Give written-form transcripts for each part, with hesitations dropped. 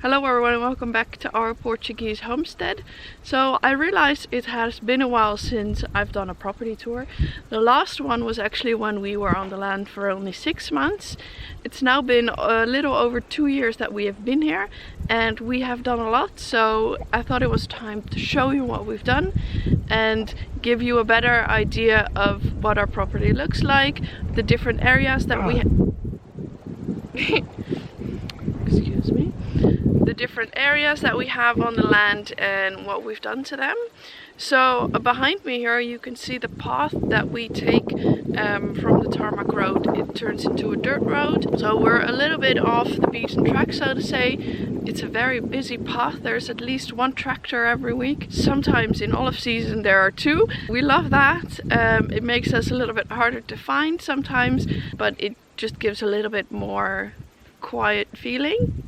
Hello everyone and welcome back to our Portuguese homestead. So I realized it has been a while since I've done a property tour. The last one was actually when we were on the land for only 6 months. It's now been a little over 2 years that we have been here and we have done a lot. So I thought it was time to show you what we've done and give you a better idea of what our property looks like, the different areas that we excuse me. The different areas that we have on the land and what we've done to them. So behind me here you can see the path that we take from the tarmac road. It turns into a dirt road, so we're a little bit off the beaten track, so to say. It's a very busy path. There's at least one tractor every week. Sometimes in olive season there are two. We love that. It makes us a little bit harder to find sometimes, but it just gives a little bit more quiet feeling.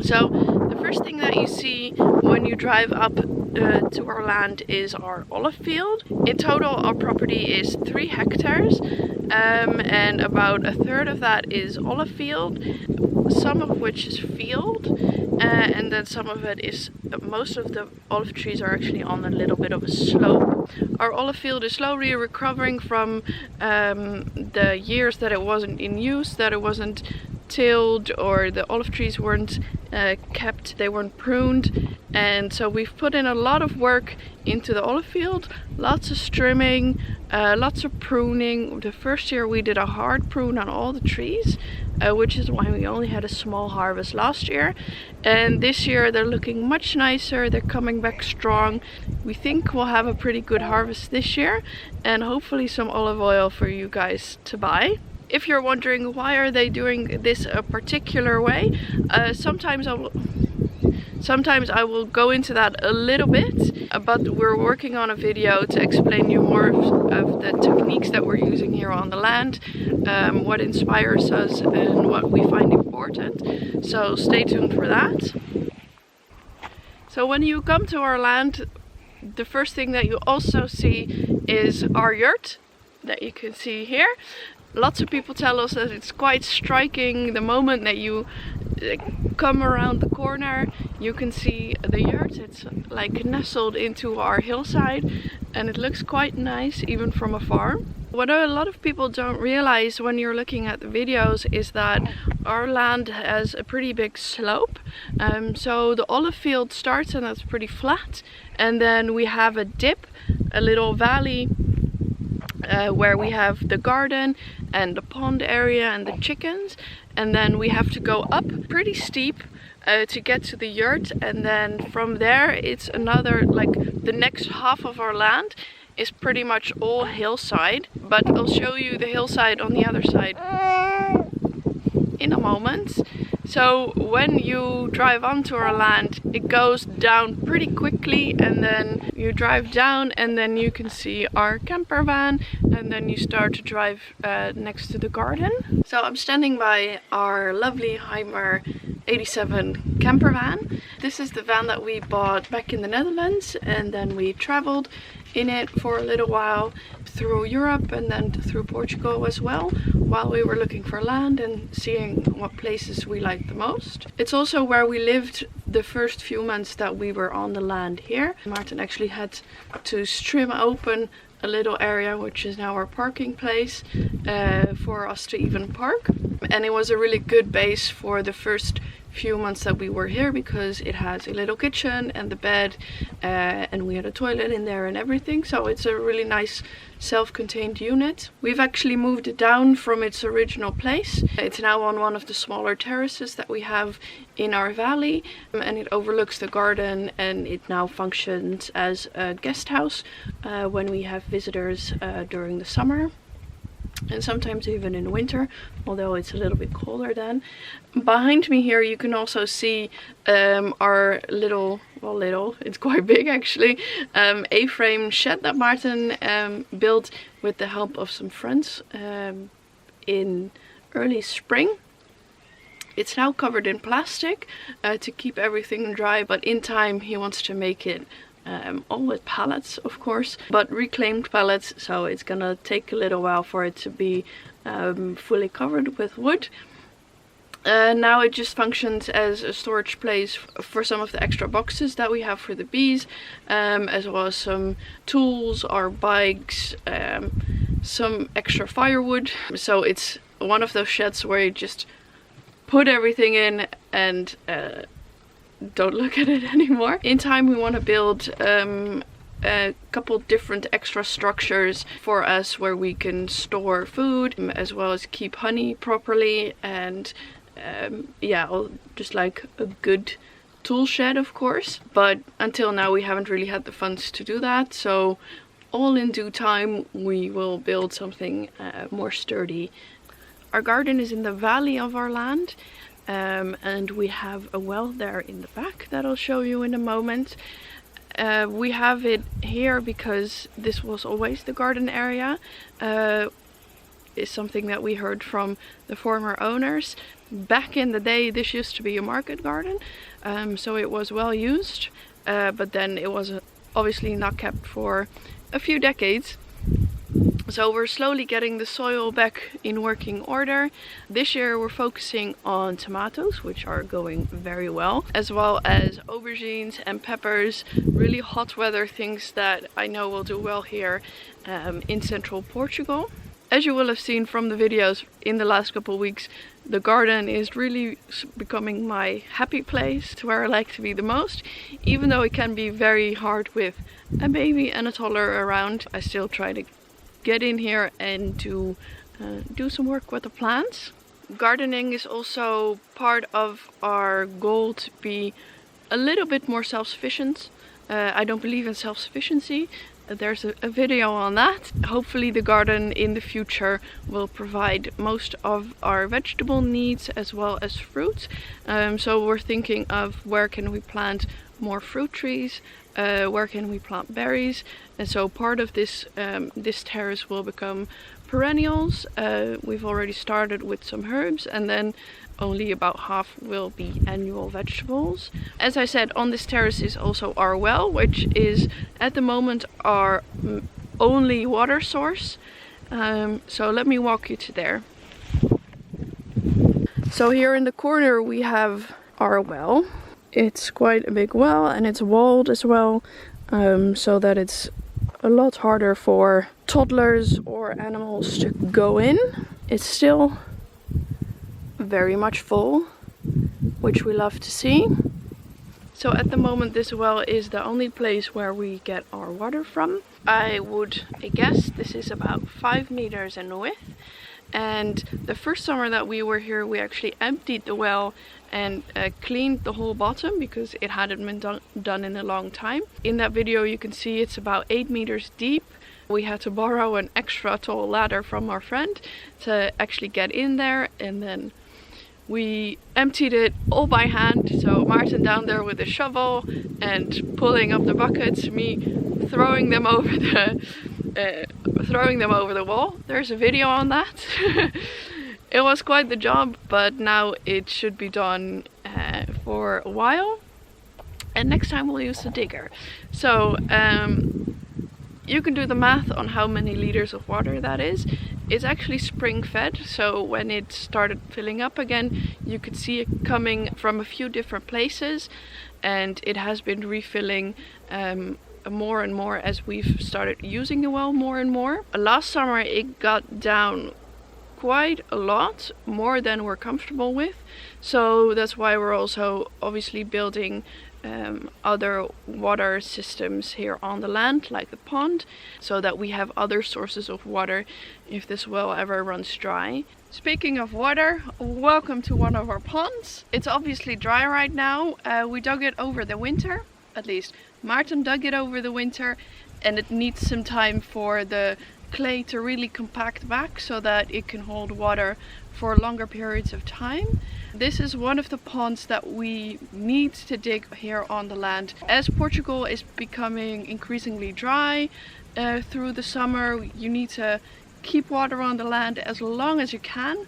So the first thing that you see when you drive up to our land is our olive field. In total our property is 3 hectares and about a third of that is olive field, some of which is field and then some of it is, most of the olive trees are actually on a little bit of a slope. Our olive field is slowly recovering from the years that it wasn't in use, that it wasn't tilled or the olive trees weren't kept, they weren't pruned, and so we've put in a lot of work into the olive field. Lots of trimming, lots of pruning. The first year we did a hard prune on all the trees, which is why we only had a small harvest last year, and this year they're looking much nicer. They're coming back strong. We think we'll have a pretty good harvest this year and hopefully some olive oil for you guys to buy. If you're wondering why are they doing this a particular way, sometimes I will go into that a little bit, but we're working on a video to explain you more of the techniques that we're using here on the land, what inspires us and what we find important. So stay tuned for that. So when you come to our land, the first thing that you also see is our yurt that you can see here. Lots of people tell us that it's quite striking. The moment that you come around the corner, you can see the yurt. It's like nestled into our hillside and it looks quite nice even from afar. What a lot of people don't realize when you're looking at the videos is that our land has a pretty big slope. So the olive field starts and that's pretty flat, and then we have a dip, a little valley where we have the garden and the pond area and the chickens, and then we have to go up pretty steep to get to the yurt, and then from there it's another, like the next half of our land is pretty much all hillside, but I'll show you the hillside on the other side in a moment. So when you drive onto our land, it goes down pretty quickly, and then you drive down and then you can see our camper van, and then you start to drive next to the garden. So I'm standing by our lovely Heimer 87 camper van. This is the van that we bought back in the Netherlands, and then we traveled in it for a little while through Europe and then through Portugal as well, while we were looking for land and seeing what places we liked the most. It's also where we lived the first few months that we were on the land here. Martin actually had to trim open a little area, which is now our parking place, for us to even park, and it was a really good base for the first few months that we were here, because it has a little kitchen and the bed, and we had a toilet in there and everything, so it's a really nice self-contained unit. We've actually moved it down from its original place. It's now on one of the smaller terraces that we have in our valley, and it overlooks the garden, and it now functions as a guest house when we have visitors during the summer, and sometimes even in winter, although it's a little bit colder then. Behind me here you can also see our it's quite big actually, A-frame shed that Martin built with the help of some friends in early spring. It's now covered in plastic to keep everything dry, but in time he wants to make it all with pallets, of course, but reclaimed pallets, so it's gonna take a little while for it to be fully covered with wood. Now it just functions as a storage place for some of the extra boxes that we have for the bees, as well as some tools, our bikes, some extra firewood. So it's one of those sheds where you just put everything in and don't look at it anymore. In time we want to build a couple different extra structures for us where we can store food as well as keep honey properly, and yeah, just like a good tool shed, of course. But until now we haven't really had the funds to do that, so all in due time we will build something more sturdy. Our garden is in the valley of our land, and we have a well there in the back that I'll show you in a moment. We have it here because this was always the garden area. Is something that we heard from the former owners. Back in the day this used to be a market garden, so it was well used, but then it was obviously not kept for a few decades. So we're slowly getting the soil back in working order. This year we're focusing on tomatoes, which are going very well, as well as aubergines and peppers, really hot weather things that I know will do well here in Central Portugal. As you will have seen from the videos in the last couple of weeks, the garden is really becoming my happy place, to where I like to be the most. Even though it can be very hard with a baby and a toddler around, I still try to get in here and do some work with the plants. Gardening is also part of our goal to be a little bit more self-sufficient. I don't believe in self-sufficiency. There's a video on that. Hopefully the garden in the future will provide most of our vegetable needs as well as fruit. So we're thinking of where can we plant more fruit trees, where can we plant berries, and so part of this this terrace will become perennials. We've already started with some herbs, and then only about half will be annual vegetables. As I said, on this terrace is also our well, which is at the moment our only water source. So let me walk you to there. So here in the corner we have our well. It's quite a big well and it's walled as well, so that it's a lot harder for toddlers or animals to go in. It's still very much full, which we love to see. So at the moment this well is the only place where we get our water from. I would guess this is about 5 meters in width, and the first summer that we were here we actually emptied the well and cleaned the whole bottom because it hadn't been done in a long time. In that video you can see it's about 8 meters deep. We had to borrow an extra tall ladder from our friend to actually get in there, and then we emptied it all by hand. So Martin down there with a shovel and pulling up the buckets, me throwing them over the wall. There's a video on that. It was quite the job, but now it should be done for a while. And next time we'll use the digger. So you can do the math on how many liters of water that is. It's actually spring fed, so when it started filling up again, you could see it coming from a few different places, and it has been refilling more and more as we've started using the well more and more. Last summer it got down quite a lot, more than we're comfortable with, so that's why we're also obviously building other water systems here on the land, like the pond, so that we have other sources of water if this well ever runs dry. Speaking of water, welcome to one of our ponds. It's obviously dry right now. We dug it over the winter, at least Martin dug it over the winter, and it needs some time for the clay to really compact back so that it can hold water for longer periods of time. This is one of the ponds that we need to dig here on the land. As Portugal is becoming increasingly dry through the summer, you need to keep water on the land as long as you can.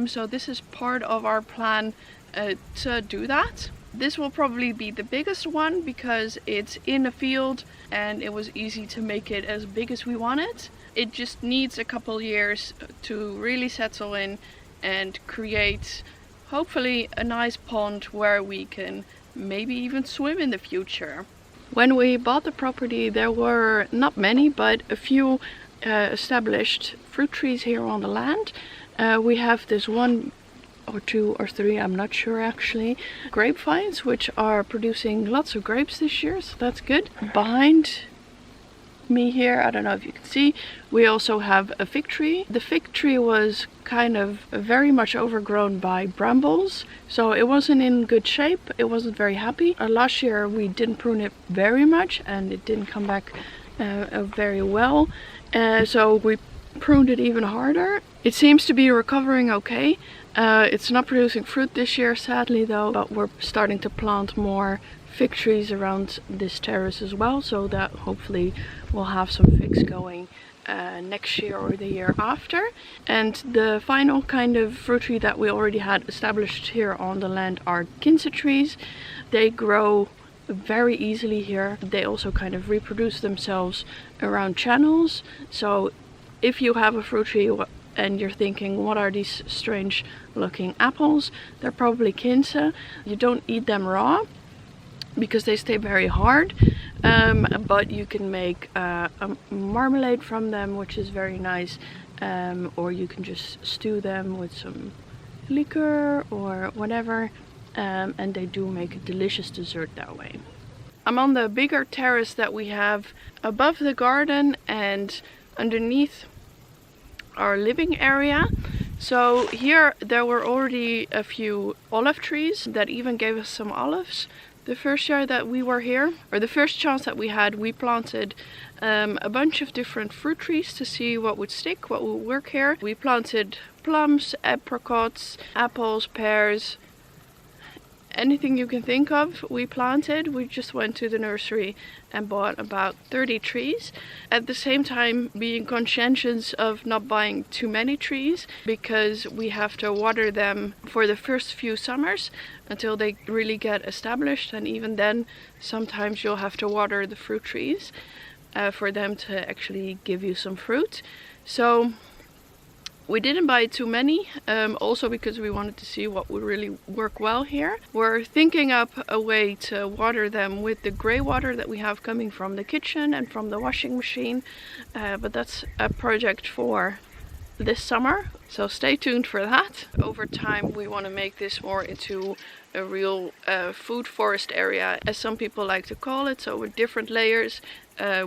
So this is part of our plan to do that. This will probably be the biggest one because it's in a field and it was easy to make it as big as we want it. It just needs a couple years to really settle in and create hopefully a nice pond where we can maybe even swim in the future. When we bought the property, there were not many, but a few established fruit trees here on the land. We have this 1 or 2 or 3, I'm not sure actually, grapevines which are producing lots of grapes this year, so that's good. Behind me here, I don't know if you can see, we also have a fig tree. The fig tree was kind of very much overgrown by brambles, so it wasn't in good shape. It wasn't very happy. Last year we didn't prune it very much and it didn't come back very well, so we pruned it even harder. It seems to be recovering okay. It's not producing fruit this year sadly though, but we're starting to plant more fig trees around this terrace as well, so that hopefully we'll have some figs going next year or the year after. And the final kind of fruit tree that we already had established here on the land are quince trees. They grow very easily here. They also kind of reproduce themselves around channels, so if you have a fruit tree and you're thinking, what are these strange looking apples, they're probably quince. You don't eat them raw because they stay very hard, but you can make a marmalade from them, which is very nice, or you can just stew them with some liquor or whatever, and they do make a delicious dessert that way. I'm on the bigger terrace that we have above the garden and underneath our living area. So here there were already a few olive trees that even gave us some olives. The first year that we were here, or the first chance that we had, we planted a bunch of different fruit trees to see what would stick, what would work here. We planted plums, apricots, apples, pears, anything you can think of we planted. We just went to the nursery and bought about 30 trees. At the same time being conscientious of not buying too many trees, because we have to water them for the first few summers until they really get established, and even then sometimes you'll have to water the fruit trees for them to actually give you some fruit. So we didn't buy too many, also because we wanted to see what would really work well here. We're thinking up a way to water them with the grey water that we have coming from the kitchen and from the washing machine, but that's a project for this summer, so stay tuned for that. Over time we want to make this more into a real food forest area, as some people like to call it, so with different layers.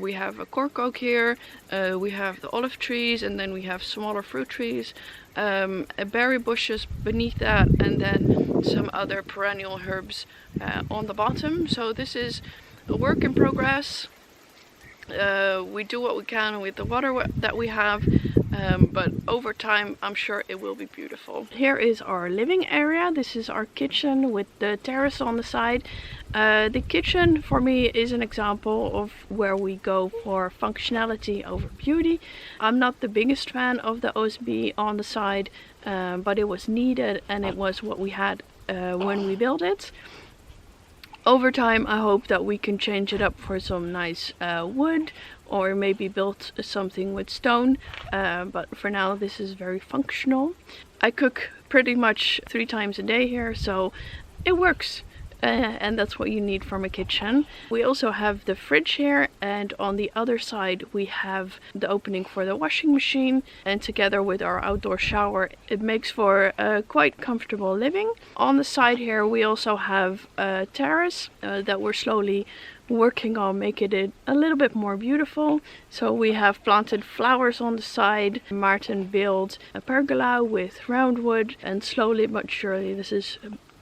We have a cork oak here, we have the olive trees, and then we have smaller fruit trees, berry bushes beneath that, and then some other perennial herbs on the bottom. So this is a work in progress. We do what we can with the water that we have, but over time I'm sure it will be beautiful. Here is our living area. This is our kitchen with the terrace on the side. The kitchen for me is an example of where we go for functionality over beauty. I'm not the biggest fan of the OSB on the side, but it was needed and it was what we had when we built it. Over time I hope that we can change it up for some nice wood, or maybe build something with stone, but for now this is very functional. I cook pretty much 3 times a day here, so it works. And that's what you need from a kitchen. We also have the fridge here, and on the other side we have the opening for the washing machine, and together with our outdoor shower it makes for a quite comfortable living. On the side here we also have a terrace that we're slowly working on making it a little bit more beautiful. So we have planted flowers on the side. Martin built a pergola with roundwood, and slowly but surely this is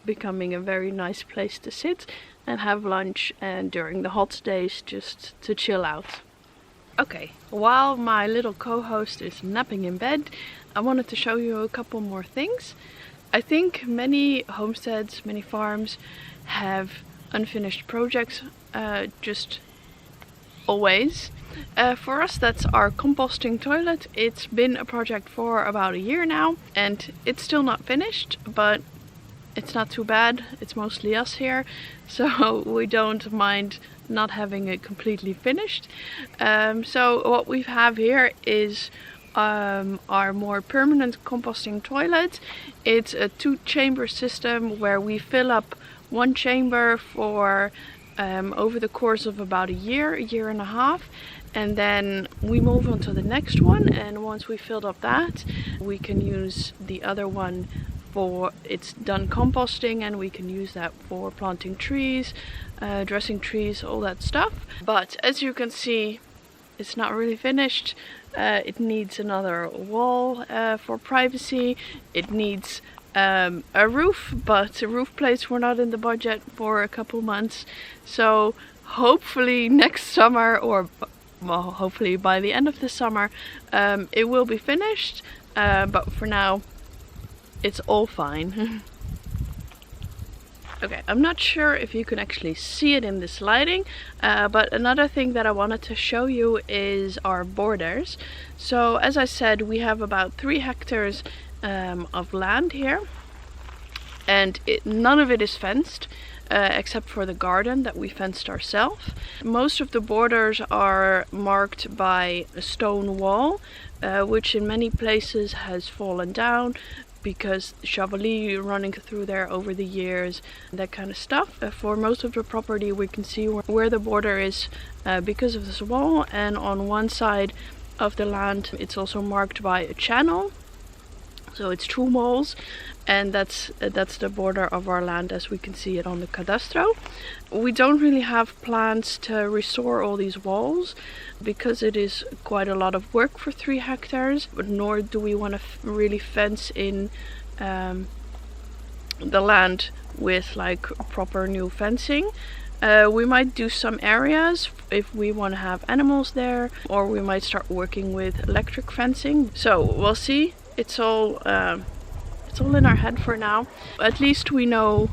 becoming a very nice place to sit and have lunch, and during the hot days just to chill out. Okay, while my little co-host is napping in bed, I wanted to show you a couple more things. I think many homesteads, many farms have unfinished projects just always. For us that's our composting toilet. It's been a project for about a year now and it's still not finished, but it's not too bad. It's mostly us here, so we don't mind not having it completely finished. So what we have here is our more permanent composting toilet. It's a 2-chamber system where we fill up one chamber for over the course of about a year and a half, and then we move on to the next one, and once we filled up that, we can use the other one for it's done composting, and we can use that for planting trees, dressing trees, all that stuff. But as you can see, it's not really finished. It needs another wall for privacy. It needs a roof, but roof plates were not in the budget for a couple months. So hopefully next summer, or well, hopefully by the end of the summer, it will be finished. But for now, it's all fine. Okay, I'm not sure if you can actually see it in this lighting, but another thing that I wanted to show you is our borders. So as I said, we have about 3 hectares of land here, and none of it is fenced, except for the garden that we fenced ourselves. Most of the borders are marked by a stone wall, which in many places has fallen down because Chavalier running through there over the years, that kind of stuff. For most of the property we can see where the border is because of this wall, and on one side of the land it's also marked by a channel. So it's 2 walls, and that's the border of our land as we can see it on the cadastro. We don't really have plans to restore all these walls because it is quite a lot of work for 3 hectares, but nor do we want to really fence in the land with like proper new fencing. We might do some areas if we want to have animals there, or we might start working with electric fencing. So we'll see. It's all in our head for now. At least we know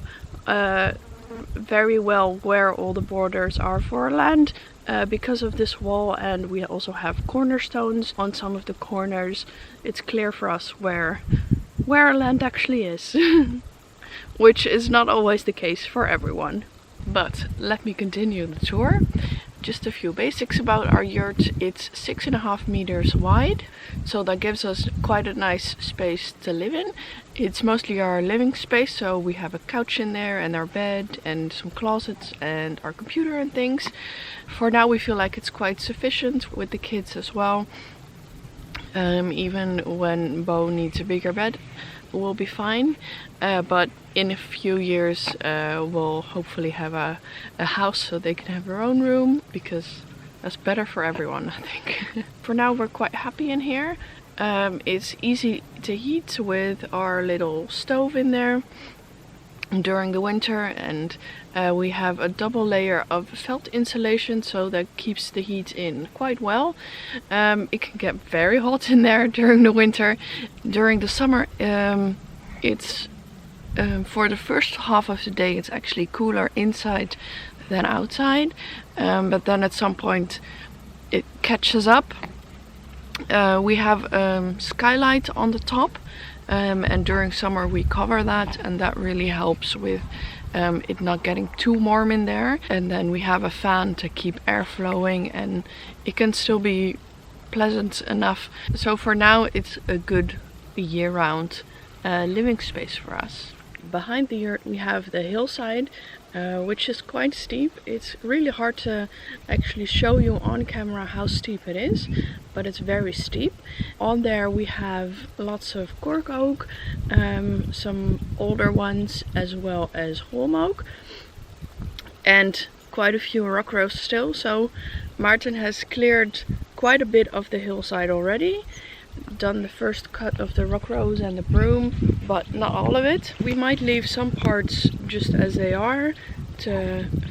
very well where all the borders are for our land because of this wall, and we also have cornerstones on some of the corners. It's clear for us where our land actually is, which is not always the case for everyone. But let me continue the tour. Just a few basics about our yurt. It's 6.5 meters wide, so that gives us quite a nice space to live in. It's mostly our living space, so we have a couch in there and our bed and some closets and our computer and things. For now we feel like it's quite sufficient with the kids as well. Even when Bo needs a bigger bed, we'll be fine. But in a few years we'll hopefully have a house so they can have their own room, because that's better for everyone, I think. For now we're quite happy in here. It's easy to heat with our little stove in there during the winter, and we have a double layer of felt insulation, so that keeps the heat in quite well. It can get very hot in there during the winter. During the summer it's for the first half of the day it's actually cooler inside than outside, but then at some point it catches up. We have skylight on the top, and during summer we cover that, and that really helps with it not getting too warm in there. And then we have a fan to keep air flowing, and it can still be pleasant enough. So for now it's a good year-round living space for us. Behind the yurt we have the hillside, which is quite steep. It's really hard to actually show you on camera how steep it is, but it's very steep. On there we have lots of cork oak, some older ones as well as holm oak, and quite a few rock rose still. So Martin has cleared quite a bit of the hillside already, done the first cut of the rock rose and the broom, but not all of it. We might leave some parts just as they are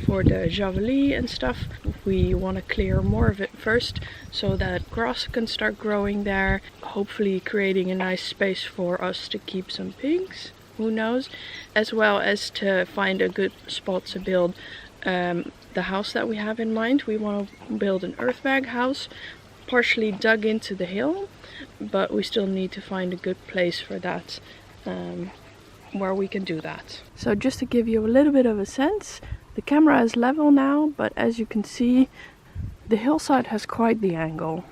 for the javeli and stuff. We want to clear more of it first so that grass can start growing there, hopefully creating a nice space for us to keep some pigs, who knows, as well as to find a good spot to build the house that we have in mind. We want to build an earth bag house, partially dug into the hill, but we still need to find a good place for that, where we can do that. So just to give you a little bit of a sense, the camera is level now, but as you can see, the hillside has quite the angle.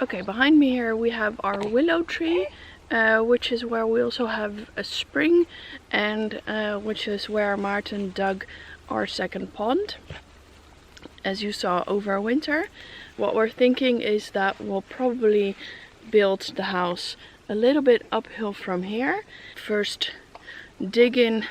Okay, behind me here we have our willow tree, which is where we also have a spring, and which is where Martin dug our second pond, as you saw over winter. What we're thinking is that we'll probably build the house a little bit uphill from here. First dig in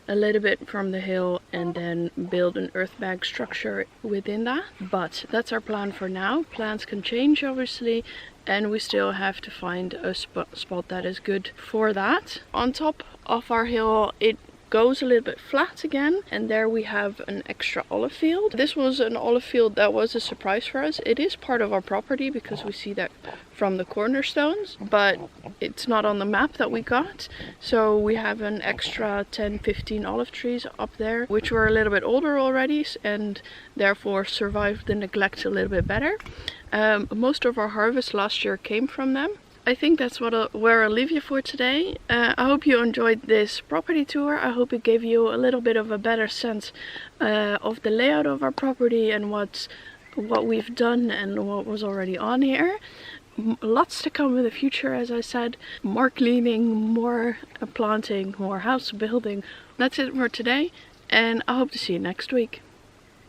a little bit from the hill and then build an earth bag structure within that. But that's our plan for now. Plans can change obviously, and we still have to find a spot that is good for that. On top of our hill it goes a little bit flat again, and there we have an extra olive field. This was an olive field that was a surprise for us. It is part of our property because we see that from the cornerstones, but it's not on the map that we got. So we have an extra 10-15 olive trees up there, which were a little bit older already and therefore survived the neglect a little bit better. Most of our harvest last year came from them. I think that's where I'll leave you for today. I hope you enjoyed this property tour. I hope it gave you a little bit of a better sense of the layout of our property and what we've done and what was already on here. Lots to come in the future, as I said. More cleaning, more planting, more house building. That's it for today, and I hope to see you next week.